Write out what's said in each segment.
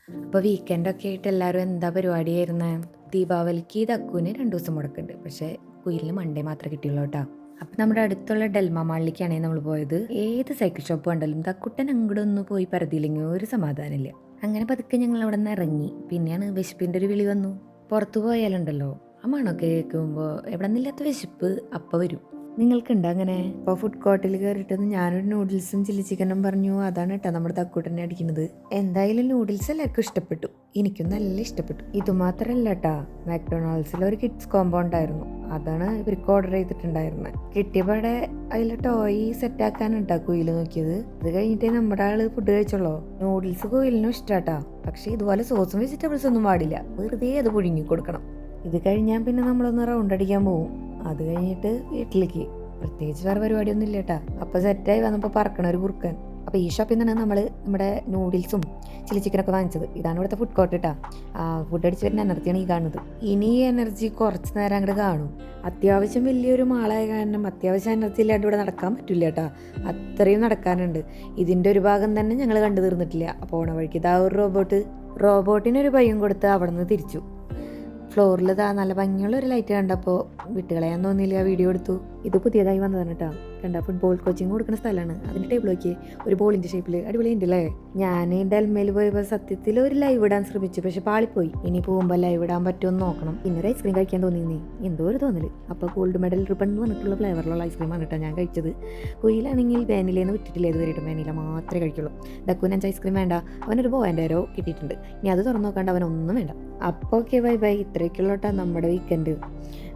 അപ്പോൾ വീക്കെൻഡൊക്കെ ആയിട്ട് എല്ലാവരും എന്താ പരിപാടിയായിരുന്നേ? ദീപാവലിക്ക് ദക്കുവിന് 2 ദിവസം മുടക്കുണ്ട്. പക്ഷേ കുയിലിന് മൺഡേ മാത്രമേ കിട്ടിയുള്ളൂ കേട്ടോ. അപ്പം നമ്മുടെ അടുത്തുള്ള ഡെൽമ മാളിലേക്കാണ് നമ്മൾ പോയത്. ഏത് സൈക്കിൾ ഷോപ്പ് കണ്ടാലും ദക്കുട്ടൻ അങ്ങോട്ടൊന്ന് പോയി പരതിയില്ലെങ്കിൽ ഒരു സമാധാനമില്ല. അങ്ങനെ പതുക്കെ ഞങ്ങൾ അവിടെ നിന്ന് ഇറങ്ങി. പിന്നെയാണ് വിശപ്പിൻ്റെ ഒരു വിളി വന്നു. പുറത്തു പോയാലുണ്ടല്ലോ ആ മണമൊക്കെ കേൾക്കുമ്പോൾ എവിടെ നിന്നില്ലാത്ത വിശപ്പ് അപ്പം വരും. നിങ്ങൾക്കുണ്ടോ അങ്ങനെ? ഇപ്പോൾ ഫുഡ് കോർട്ടിൽ കയറിയിട്ട് ഞാനൊരു നൂഡിൽസും ചില്ലി ചിക്കനും പറഞ്ഞു. അതാണ് കേട്ടോ നമ്മുടെ തക്കൂട്ടനെ അടിക്കുന്നത്. എന്തായാലും നൂഡിൽസ് എല്ലാവർക്കും ഇഷ്ടപ്പെട്ടു. എനിക്കും നല്ല ഇഷ്ടപ്പെട്ടു. ഇതുമാത്രമല്ല കേട്ടാ, മാക്ഡൊണാൾഡ്സിൽ ഒരു കിഡ്സ് കോമ്പോ ഉണ്ടായിരുന്നു. അതാണ് ഇവർക്ക് ഓർഡർ ചെയ്തിട്ടുണ്ടായിരുന്നത്. കിട്ടിയപാടെ അതിൽ ടോയ് സെറ്റാക്കാനുണ്ടാ കുയിൽ നോക്കിയത്. അത് കഴിഞ്ഞിട്ടേ നമ്മുടെ ആള് ഫുഡ് കഴിച്ചോളൂ. നൂഡിൽസ് കുയിലിനും ഇഷ്ടാട്ടാ. പക്ഷെ ഇതുപോലെ സോസും വെജിറ്റബിൾസ് ഒന്നും പാടില്ല. വെറുതെ അത് പുഴുങ്ങി കൊടുക്കണം. ഇത് കഴിഞ്ഞാൽ പിന്നെ നമ്മളൊന്ന് റൗണ്ട് അടിക്കാൻ പോകും. അത് കഴിഞ്ഞിട്ട് വീട്ടിലേക്ക്. പ്രത്യേകിച്ച് വേറെ പരിപാടിയൊന്നും ഇല്ല കേട്ടാ. അപ്പോൾ സെറ്റായി വന്നപ്പോൾ പറക്കണ ഒരു കുറുക്കൻ. അപ്പോൾ ഈ ഷോപ്പിൽ നിന്നാണ് നമ്മൾ നമ്മുടെ നൂഡിൽസും ചില്ലി ചിക്കനൊക്കെ വാങ്ങിച്ചത്. ഇതാണ് ഇവിടുത്തെ ഫുഡ് കോർട്ട് കേട്ടാ. ഫുഡ് അടിച്ച് വരുന്ന എനർജിയാണ് ഈ കാണുന്നത്. ഇനി ഈ എനർജി കുറച്ച് നേരം അങ്ങോട്ട് കാണും. അത്യാവശ്യം വലിയൊരു മാളായ കാരണം അത്യാവശ്യം എനർജി ഇല്ലാണ്ട് ഇവിടെ നടക്കാൻ പറ്റില്ല കേട്ടാ. അത്രയും നടക്കാനുണ്ട്. ഇതിൻ്റെ ഒരു ഭാഗം തന്നെ ഞങ്ങൾ കണ്ടു തീർന്നിട്ടില്ല. അപ്പോൾ ഓണ വഴിക്ക് ഇതാ ഒരു റോബോട്ടിനൊരു ഭയം കൊടുത്ത് അവിടെ നിന്ന് തിരിച്ചു. ഫ്ലോറിൽ നല്ല ഭംഗിയുള്ള ഒരു ലൈറ്റ് കണ്ടപ്പോൾ വിട്ടുകളയാൻ തോന്നിയില്ല, വീഡിയോ എടുത്തു. ഇത് പുതിയതായി വന്നതാണ് കേട്ടോ. കണ്ട ഫുട്ബോൾ കോച്ചിങ് കൊടുക്കുന്ന സ്ഥലമാണ്. അതിൻ്റെ ടേബിൾ നോക്കി, ഒരു ബോളിൻ്റെ ഷേപ്പിൽ അടിപൊളി ഉണ്ടല്ലേ. ഞാൻ ഡൽമയിൽ പോയപ്പോൾ സത്യത്തിൽ ഒരു ലൈവ് ഇടാൻ ശ്രമിച്ചു, പക്ഷെ പാളിപ്പോയി. ഇനി പോകുമ്പോൾ ലൈവ് ഇടാൻ പറ്റുമെന്ന് നോക്കണം. പിന്നെ ഒരു ഐസ്ക്രീം കഴിക്കാൻ തോന്നിയിരുന്നേ, എന്തോ ഒരു തോന്നല്. അപ്പോൾ ഗോൾഡ് മെഡൽ റിബൺ എന്ന് പറഞ്ഞിട്ടുള്ള ഫ്ലേവറിലുള്ള ഐസ്ക്രീമാണ് കേട്ടോ ഞാൻ കഴിച്ചത്. കുയിലാണെങ്കിൽ വാനിലേന്ന് വിട്ടിട്ടില്ല, ഇത് വരെയായിട്ടും വാനില മാത്രമേ കഴിക്കുള്ളൂ. ഡക്കുവിന് 5 ഐസ്ക്രീം വേണ്ട, അവനൊരു ബോയൻ്റെരോ കിട്ടിയിട്ടുണ്ട്. ഇനി അത് തുറന്നു നോക്കാണ്ട് അവനൊന്നും വേണ്ട. അപ്പോൾ ഓക്കെ, ബൈ ബൈ. ഇത്രയൊക്കെയുള്ള കേട്ടോ നമ്മുടെ വീക്കെൻഡ്.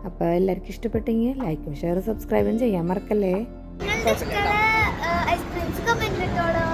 അപ്പോൾ എല്ലാവർക്കും ഇഷ്ടപ്പെട്ടെങ്കിൽ ലൈക്കും ഷെയറും സബ്സ്ക്രൈബും ചെയ്യാൻ മറക്കല്ലേ. ഐസ്ക്രീംസ് കമന്റ് ഇട്ടോളൂ.